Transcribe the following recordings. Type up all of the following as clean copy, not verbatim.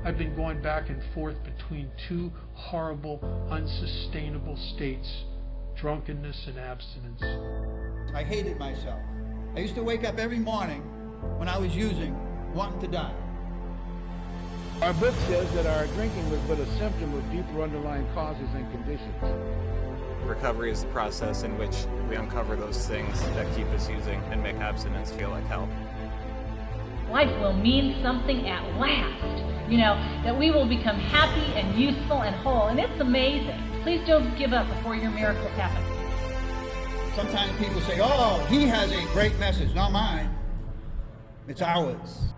I've been going back and forth between two horrible, unsustainable states, drunkenness and abstinence. I hated myself. I used to wake up every morning when I was using, wanting to die. Our book says that our drinking was but a symptom of deeper underlying causes and conditions. Recovery is the process in which we uncover those things that keep us using and make abstinence feel like hell. Life will mean something at last. You know, that we will become happy and useful and whole, and it's amazing. Please don't give up before your miracles happen. Sometimes people say, oh, he has a great message. Not mine. It's ours.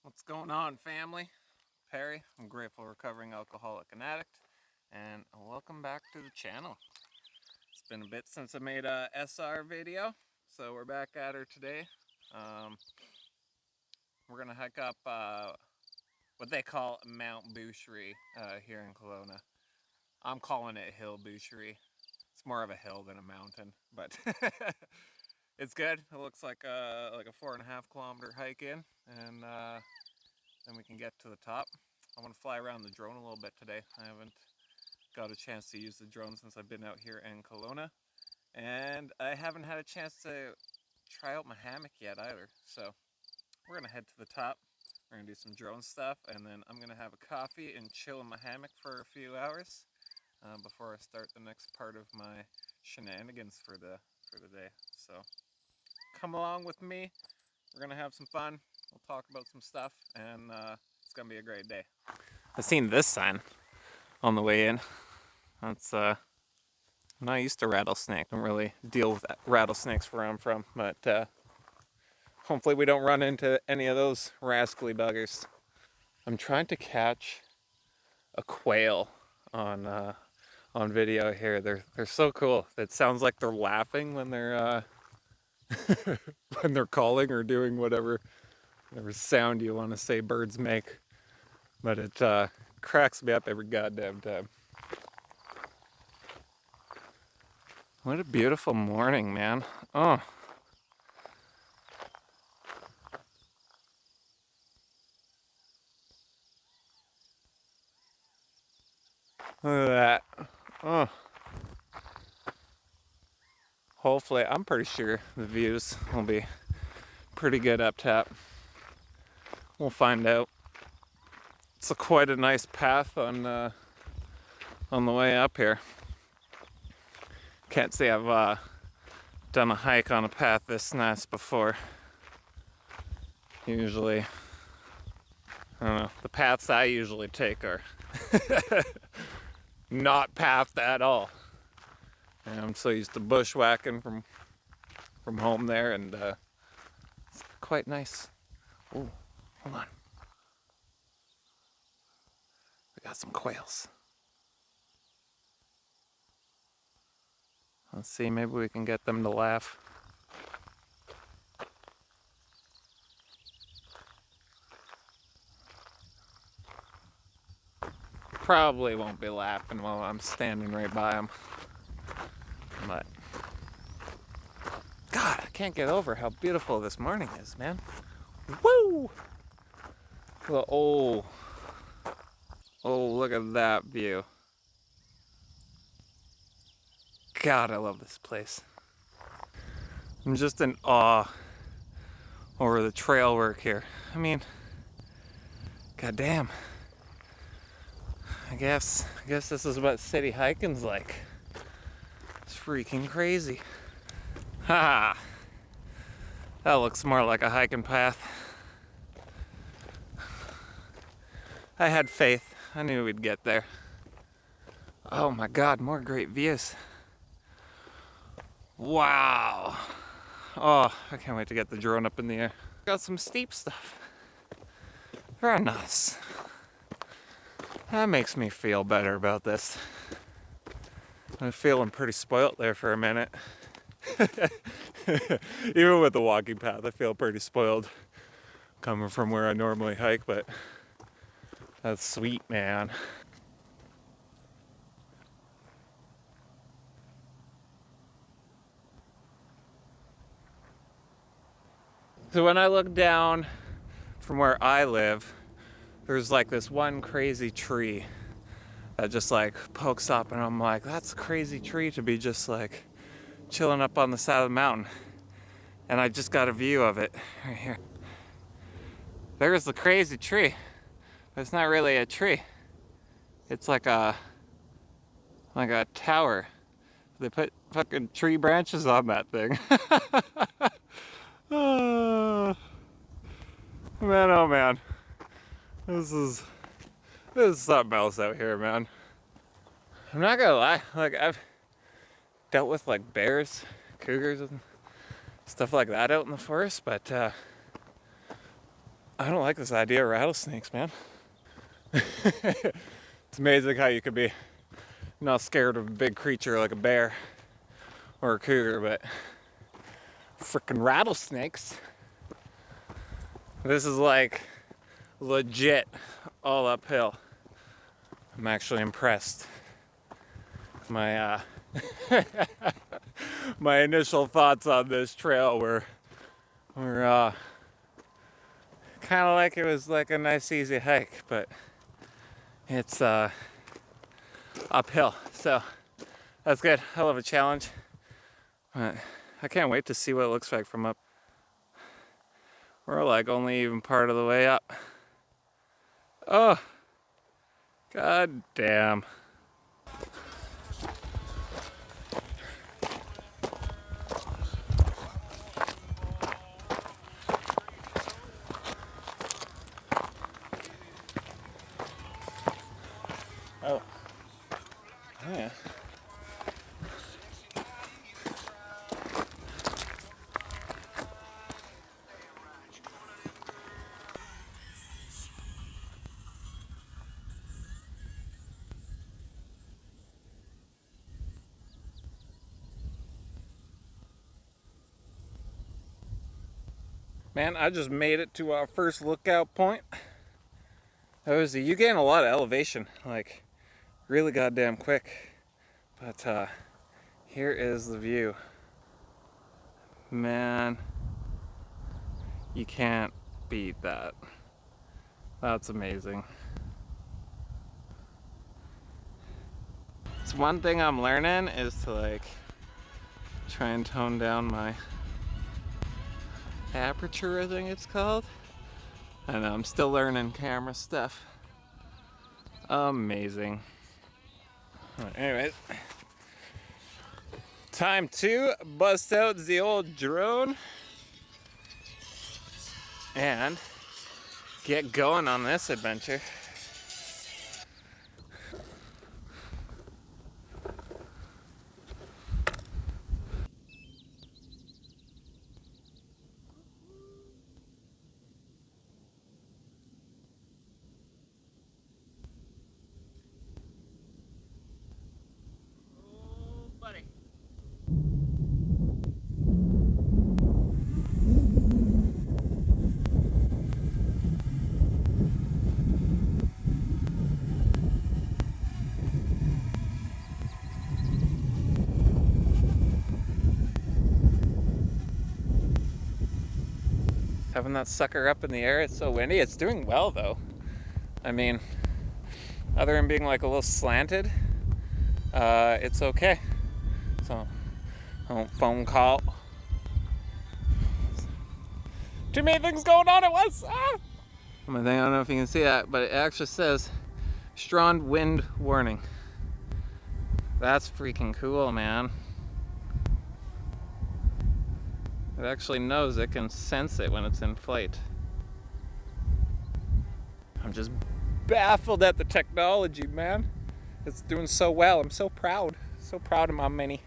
What's going on, family? Perry, I'm grateful recovering alcoholic and addict, and welcome back to the channel. It's been a bit since I made a SR video, so we're back at her today. We're gonna hike up what they call Mount Boucherie here in Kelowna. I'm calling it Hill Boucherie. It's more of a hill than a mountain, but it's good. It looks like a 4.5 kilometer hike in, and then we can get to the top. I want to fly around the drone a little bit today. I haven't got a chance to use the drone since I've been out here in Kelowna, and I haven't had a chance to try out my hammock yet either. So we're gonna head to the top. We're gonna do some drone stuff, and then I'm gonna have a coffee and chill in my hammock for a few hours before I start the next part of my shenanigans for the day. So come along with me. We're gonna have some fun. We'll talk about some stuff, and it's gonna be a great day. I've seen this sign on the way in. That's I'm not used to rattlesnake. Don't really deal with rattlesnakes where I'm from, but hopefully we don't run into any of those rascally buggers. I'm trying to catch a quail on video here. They're so cool. It sounds like they're laughing when they're when they're calling or doing whatever sound you want to say birds make. But it cracks me up every goddamn time. What a beautiful morning, man. Oh. Look at that. Oh. Hopefully, I'm pretty sure the views will be pretty good up top. We'll find out. It's quite a nice path on the way up here. Can't say I've done a hike on a path this nice before. Usually, I don't know, the paths I usually take are not pathed at all. And I'm so used to bushwhacking from home there, and it's quite nice. Oh, hold on. We got some quails. Let's see, maybe we can get them to laugh. Probably won't be laughing while I'm standing right by them. But God, I can't get over how beautiful this morning is, man. Woo! Well, oh, look at that view. God, I love this place. I'm just in awe over the trail work here. I mean, goddamn. I guess this is what city hiking's like. It's freaking crazy. Ha! That looks more like a hiking path. I had faith. I knew we'd get there. Oh my God, more great views. Wow. Oh, I can't wait to get the drone up in the air. Got some steep stuff. Very nice. That makes me feel better about this. I'm feeling pretty spoilt there for a minute. Even with the walking path, I feel pretty spoiled coming from where I normally hike, but that's sweet, man. So when I look down from where I live, there's like this one crazy tree that just like pokes up, and I'm like, that's a crazy tree to be just like chilling up on the side of the mountain. And I just got a view of it right here. There's the crazy tree. But it's not really a tree. It's like a tower. They put fucking tree branches on that thing. Oh, man, oh man. This is something else out here, man. I'm not gonna lie, like I've dealt with like bears, cougars, and stuff like that out in the forest, but I don't like this idea of rattlesnakes, man. It's amazing how you could be not scared of a big creature like a bear or a cougar, but frickin' rattlesnakes. This is like legit all uphill. I'm actually impressed. My my initial thoughts on this trail were kind of like it was like a nice easy hike, but it's uphill, so that's good. I love a challenge, but I can't wait to see what it looks like from up. We're like only even part of the way up. Oh, god damn. Oh. Oh yeah. Man, I just made it to our first lookout point. You gain a lot of elevation, like really goddamn quick. But here is the view. Man, you can't beat that. That's amazing. It's one thing I'm learning is to like try and tone down my aperture, I think it's called. I know, I'm still learning camera stuff. Amazing. Anyways, time to bust out the old drone and get going on this adventure. Having that sucker up in the air, it's so windy. It's doing well though. I mean, other than being like a little slanted, it's okay. So, phone call. Too many things going on at once. Ah! I don't know if you can see that, but it actually says strong wind warning. That's freaking cool, man. It actually knows, it can sense it when it's in flight. I'm just baffled at the technology, man. It's doing so well. I'm so proud. So proud of my Mini.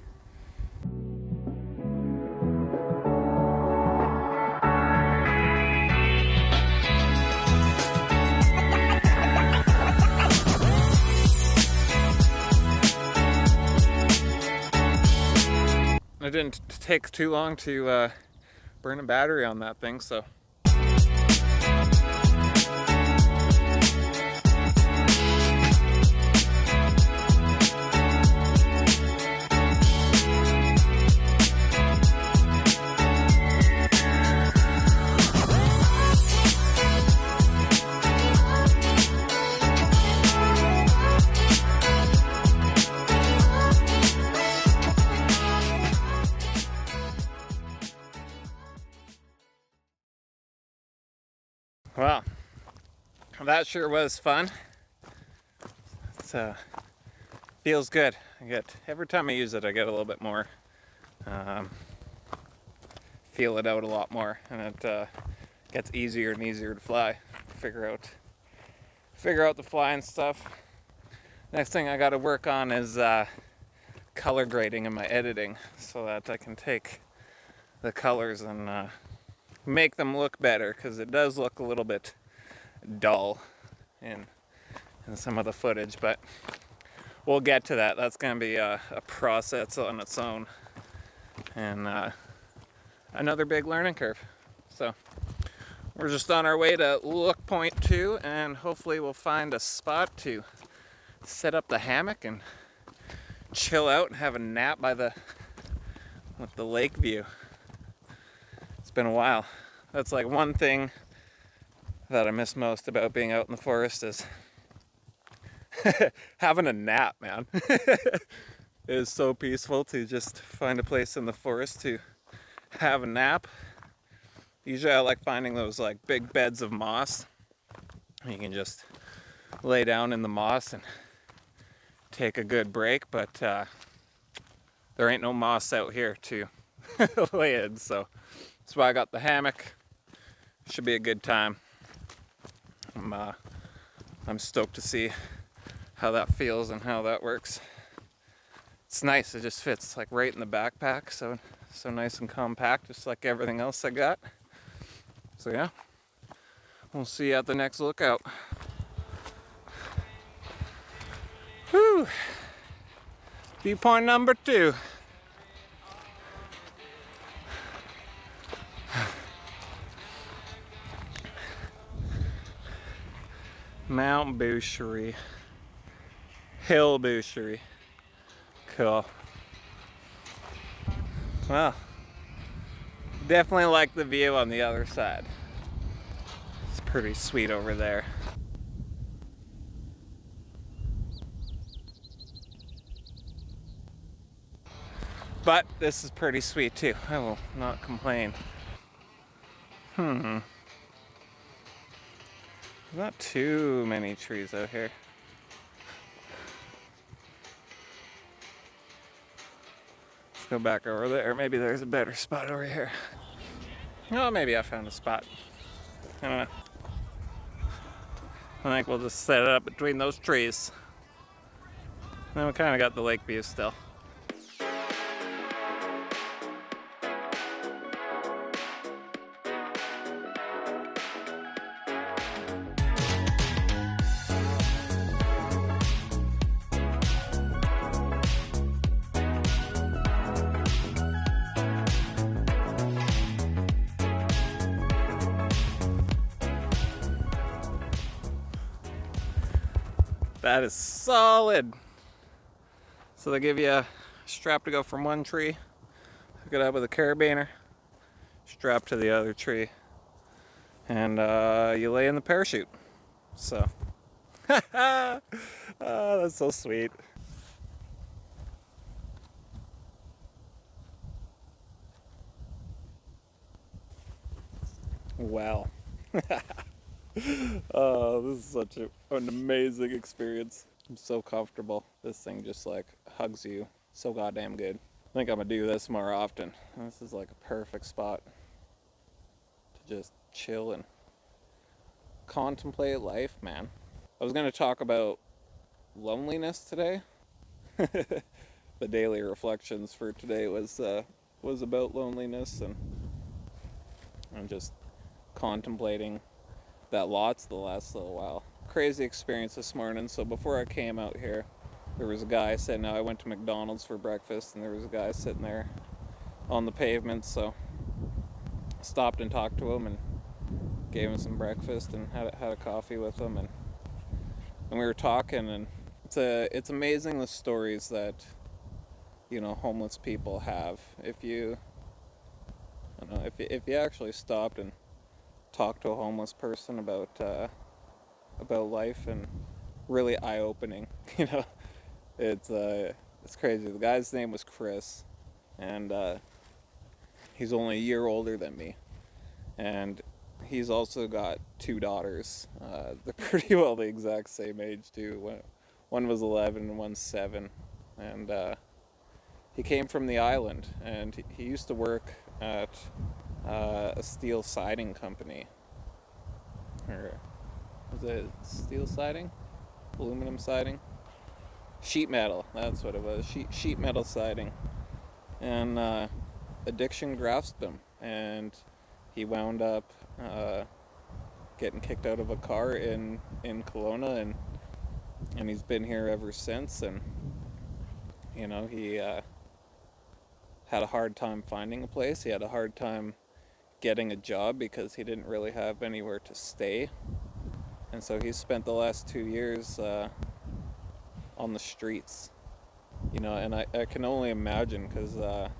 It didn't take too long to burn a battery on that thing, so. Well, that sure was fun. It's feels good. Every time I use it, I get a little bit more, feel it out a lot more, and it gets easier and easier to fly. Figure out the flying stuff. Next thing I got to work on is color grading in my editing, so that I can take the colors and make them look better, because it does look a little bit dull in some of the footage, but we'll get to that. That's going to be a process on its own, and another big learning curve. So we're just on our way to look point 2, and hopefully we'll find a spot to set up the hammock and chill out and have a nap with the lake view. It's been a while. That's like one thing that I miss most about being out in the forest is having a nap, man. It is so peaceful to just find a place in the forest to have a nap. Usually I like finding those like big beds of moss. You can just lay down in the moss and take a good break, but there ain't no moss out here to lay in, so that's why I got the hammock. Should be a good time. I'm stoked to see how that feels and how that works. It's nice. It just fits like right in the backpack, so nice and compact, just like everything else I got. So yeah, we'll see you at the next lookout. Whew. Viewpoint number 2. Mount Boucherie. Hill Boucherie. Cool. Well, definitely like the view on the other side. It's pretty sweet over there. But this is pretty sweet too. I will not complain. Not too many trees out here. Let's go back over there. Maybe there's a better spot over here. Oh, maybe I found a spot. I don't know. I think we'll just set it up between those trees. Then we kind of got the lake view still. That is solid. So they give you a strap to go from one tree, hook it up with a carabiner, strap to the other tree, and you lay in the parachute. So, oh, that's so sweet. Wow. Oh, this is such an amazing experience. I'm so comfortable. This thing just like hugs you so goddamn good. I think I'm gonna do this more often. This is like a perfect spot to just chill and contemplate life, man. I was gonna talk about loneliness today. The daily reflections for today was about loneliness and just contemplating that lots the last little while. Crazy experience this morning. So before I came out here, there was a guy sitting out. I went to McDonald's for breakfast, and there was a guy sitting there on the pavement. So I stopped and talked to him and gave him some breakfast and had a coffee with him, and we were talking. And it's amazing the stories that homeless people have. If you actually stopped and talk to a homeless person about life, and really eye-opening. It's crazy. The guy's name was Chris, and he's only a year older than me, and he's also got 2 daughters. They're pretty well the exact same age too. One was 11 and one's 7. And he came from the island, and he used to work at a steel siding company. Or was it steel siding? Aluminum siding? Sheet metal, that's what it was. Sheet metal siding. And addiction grasped him, and he wound up getting kicked out of a car in Kelowna, and he's been here ever since. And you know, he had a hard time finding a place. He had a hard time getting a job because he didn't really have anywhere to stay, and so he spent the last 2 years on the streets. You know, and I can only imagine, because I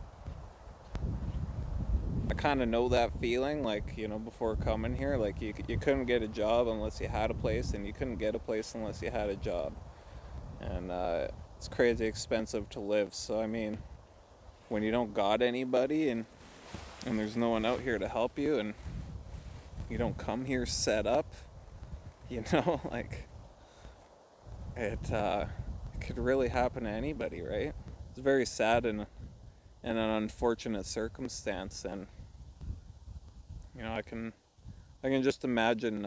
kind of know that feeling, like, you know, before coming here, like, you couldn't get a job unless you had a place, and you couldn't get a place unless you had a job. And it's crazy expensive to live. So, I mean, when you don't got anybody, and there's no one out here to help you, and you don't come here set up, you know, like, it could really happen to anybody, right? It's very sad and an unfortunate circumstance, and you know, I can just imagine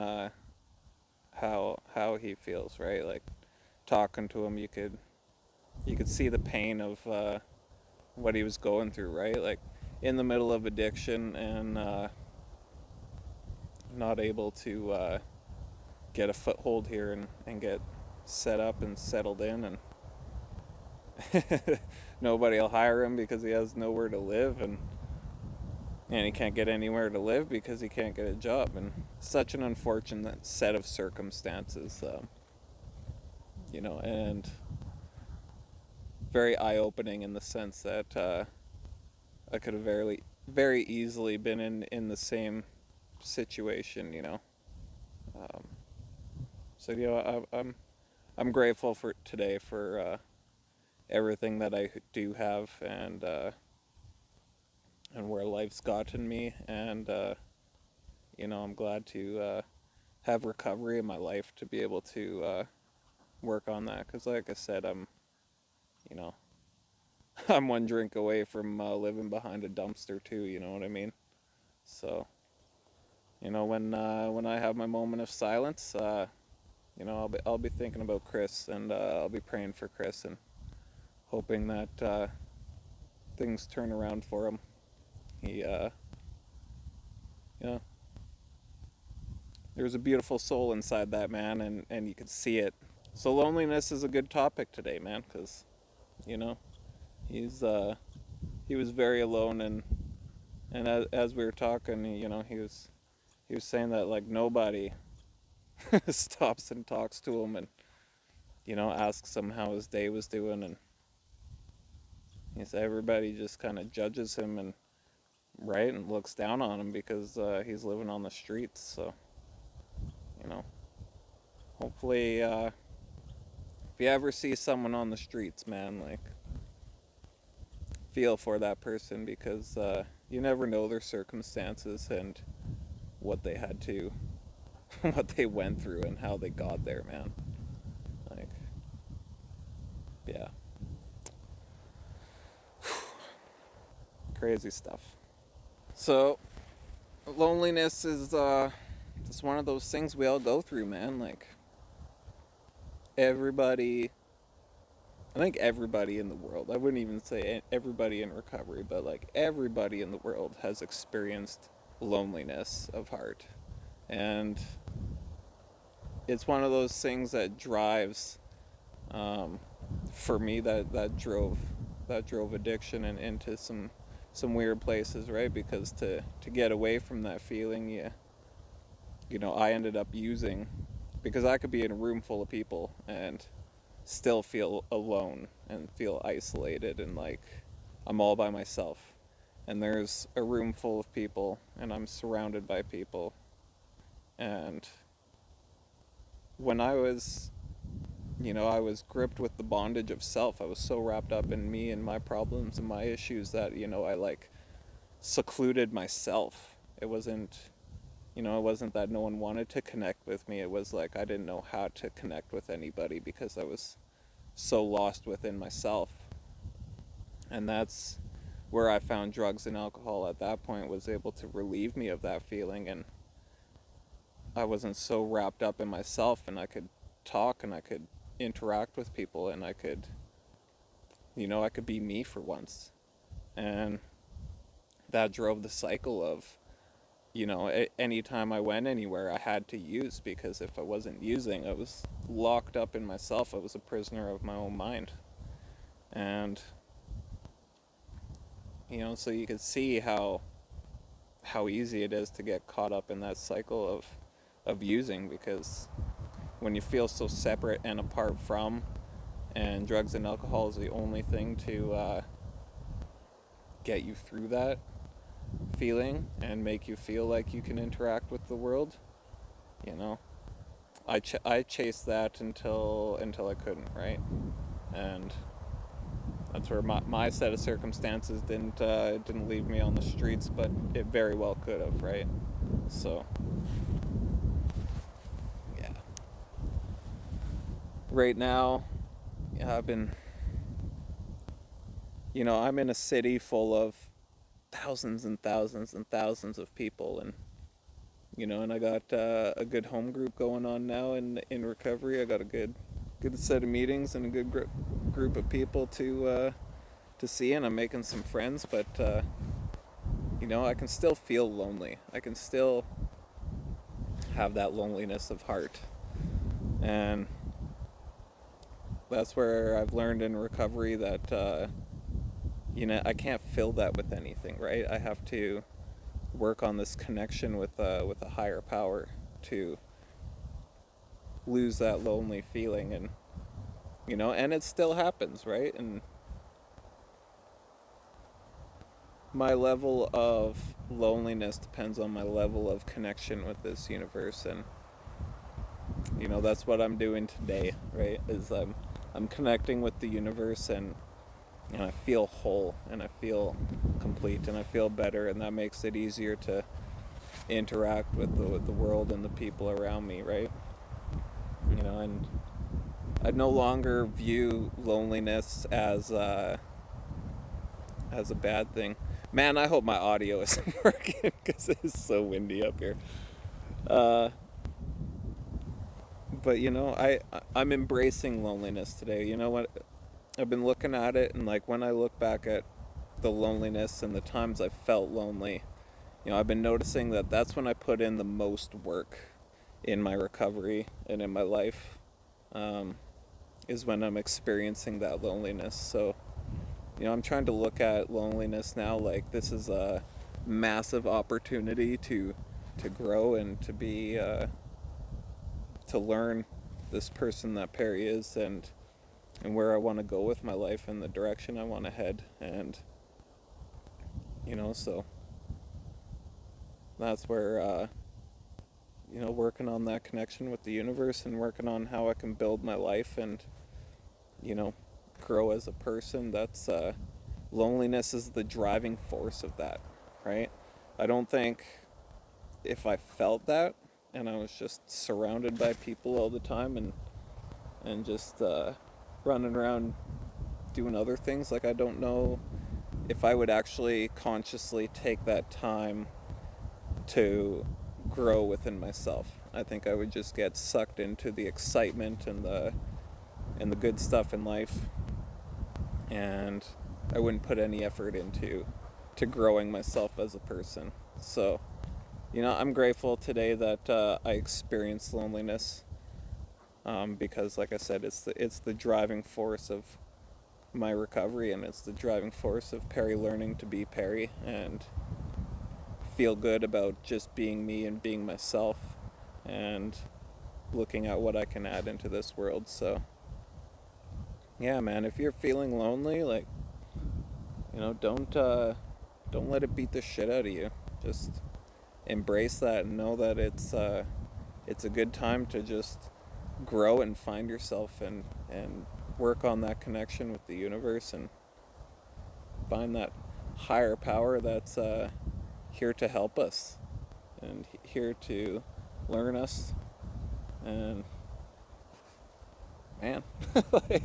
how he feels, right? Like, talking to him, you could see the pain of what he was going through, right? Like, in the middle of addiction, and not able to get a foothold here and get set up and settled in, and nobody will hire him because he has nowhere to live, and he can't get anywhere to live because he can't get a job. And such an unfortunate set of circumstances, you know, and very eye-opening in the sense that I could have very easily been in the same situation, you know. So, you know, I'm grateful for today for everything that I do have, and where life's gotten me, and you know, I'm glad to have recovery in my life to be able to work on that, because like I said, you know, I'm one drink away from living behind a dumpster too, you know what I mean? So, you know, when I have my moment of silence, you know, I'll be thinking about Chris, and I'll be praying for Chris, and hoping that things turn around for him. He, yeah, there's a beautiful soul inside that man, and you can see it. So loneliness is a good topic today, man, because, you know, he was very alone, and as we were talking, you know, he was saying that, like, nobody stops and talks to him, and, you know, asks him how his day was doing, and he said everybody just kind of judges him, and right, and looks down on him because he's living on the streets. So, you know, hopefully, if you ever see someone on the streets, man, like, feel for that person, because you never know their circumstances and what they had to, what they went through, and how they got there, man. Like, yeah. Crazy stuff. So, loneliness is just one of those things we all go through, man. Like, everybody, I think everybody in the world, I wouldn't even say everybody in recovery, but like everybody in the world has experienced loneliness of heart. And it's one of those things that drives, for me, that drove addiction and into some weird places, right? Because to get away from that feeling, you know, I ended up using, because I could be in a room full of people and still feel alone and feel isolated, and like I'm all by myself, and there's a room full of people and I'm surrounded by people. And when I was, you know, I was gripped with the bondage of self. I was so wrapped up in me and my problems and my issues that, you know, I like secluded myself. It wasn't, You know, it wasn't that no one wanted to connect with me. It was like I didn't know how to connect with anybody because I was so lost within myself. And that's where I found drugs and alcohol at that point, was able to relieve me of that feeling, and I wasn't so wrapped up in myself, and I could talk and I could interact with people, and I could, you know, I could be me for once. And that drove the cycle of, you know, anytime I went anywhere, I had to use, because if I wasn't using, I was locked up in myself. I was a prisoner of my own mind. And, you know, so you could see how easy it is to get caught up in that cycle of using, because when you feel so separate and apart from, and drugs and alcohol is the only thing to get you through that feeling and make you feel like you can interact with the world, you know, I chased that until I couldn't, right? And that's where my set of circumstances didn't leave me on the streets, but it very well could have, right? So yeah, right now, yeah, I'm in a city full of thousands and thousands and thousands of people, and and I got a good home group going on now in recovery. I got a good set of meetings and a good group of people to see, and I'm making some friends, but I can still feel lonely. I can still have that loneliness of heart, and that's where I've learned in recovery that I can't fill that with anything, right? I have to work on this connection with a higher power to lose that lonely feeling, and and it still happens, right? And my level of loneliness depends on my level of connection with this universe, and that's what I'm doing today, right? Is I'm connecting with the universe, and I feel whole, and I feel complete, and I feel better, and that makes it easier to interact with the world and the people around me, right? And I no longer view loneliness as a bad thing. Man, I hope my audio isn't working, because it is so windy up here. But I'm embracing loneliness today. You know what? I've been looking at it, and like when I look back at the loneliness and the times I felt lonely, I've been noticing that that's when I put in the most work in my recovery and in my life, is when I'm experiencing that loneliness. So, I'm trying to look at loneliness now like this is a massive opportunity to grow and to be, to learn this person that Perry is, and where I want to go with my life and the direction I want to head. And, so that's where, working on that connection with the universe and working on how I can build my life and, grow as a person. That's, loneliness is the driving force of that, right? I don't think if I felt that and I was just surrounded by people all the time and just, running around doing other things, like I don't know if I would actually consciously take that time to grow within myself. I think I would just get sucked into the excitement and the good stuff in life, and I wouldn't put any effort into growing myself as a person. So, I'm grateful today that I experienced loneliness, because, like I said, it's the driving force of my recovery, and it's the driving force of Perry learning to be Perry and feel good about just being me and being myself and looking at what I can add into this world. So yeah, man, if you're feeling lonely, like, don't let it beat the shit out of you. Just embrace that and know that it's a good time to just grow and find yourself and work on that connection with the universe and find that higher power that's here to help us. and here to learn us. And man, like,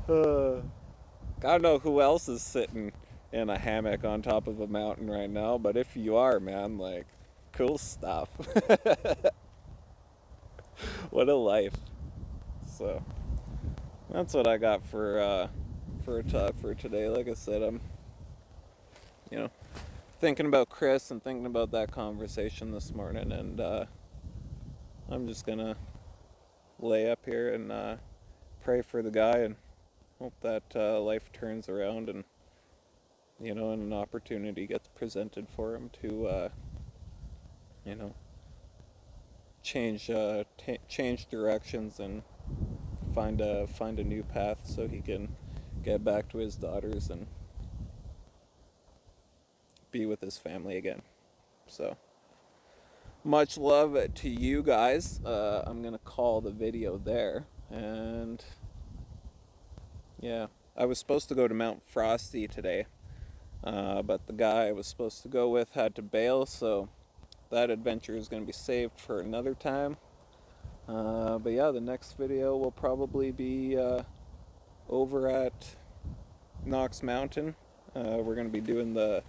I don't know who else is sitting in a hammock on top of a mountain right now, but if you are, man, like, cool stuff. What a life. So that's what I got for a talk for today. Like I said, I'm thinking about Chris and thinking about that conversation this morning, and I'm just gonna lay up here and pray for the guy and hope that life turns around, and and an opportunity gets presented for him to change directions and find a new path so he can get back to his daughters and be with his family again. So much love to you guys. I'm gonna call the video there, and yeah, I was supposed to go to Mount Frosty today, but the guy I was supposed to go with had to bail, so that adventure is going to be saved for another time. But yeah, the next video will probably be over at Knox Mountain. We're going to be doing the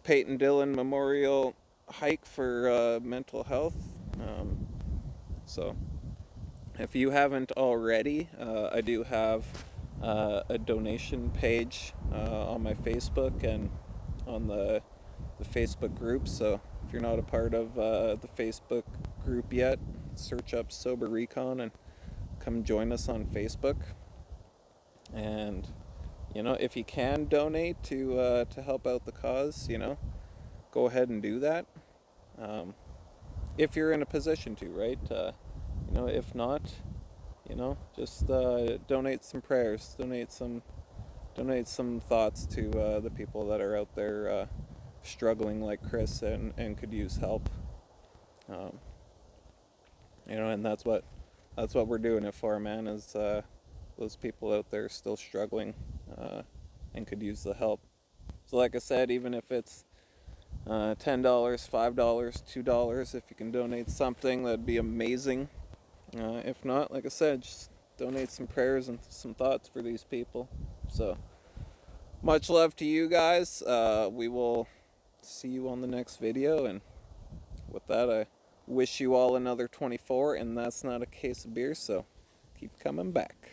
Peyton Dillon Memorial hike for mental health. So if you haven't already, I do have a donation page on my Facebook and on the Facebook group. So if you're not a part of the Facebook group yet, search up SOBER-RECON and come join us on Facebook. And if you can donate to help out the cause, go ahead and do that. If you're in a position to, right? If not, just donate some prayers, donate some thoughts to the people that are out there struggling like Chris and could use help. And that's what we're doing it for, man, is those people out there still struggling and could use the help. So like I said, even if it's $10, $5, $2, if you can donate something, that'd be amazing. If not, like I said, just donate some prayers and some thoughts for these people. So much love to you guys. We will see you on the next video, and with that, I wish you all another 24, and that's not a case of beer, so keep coming back.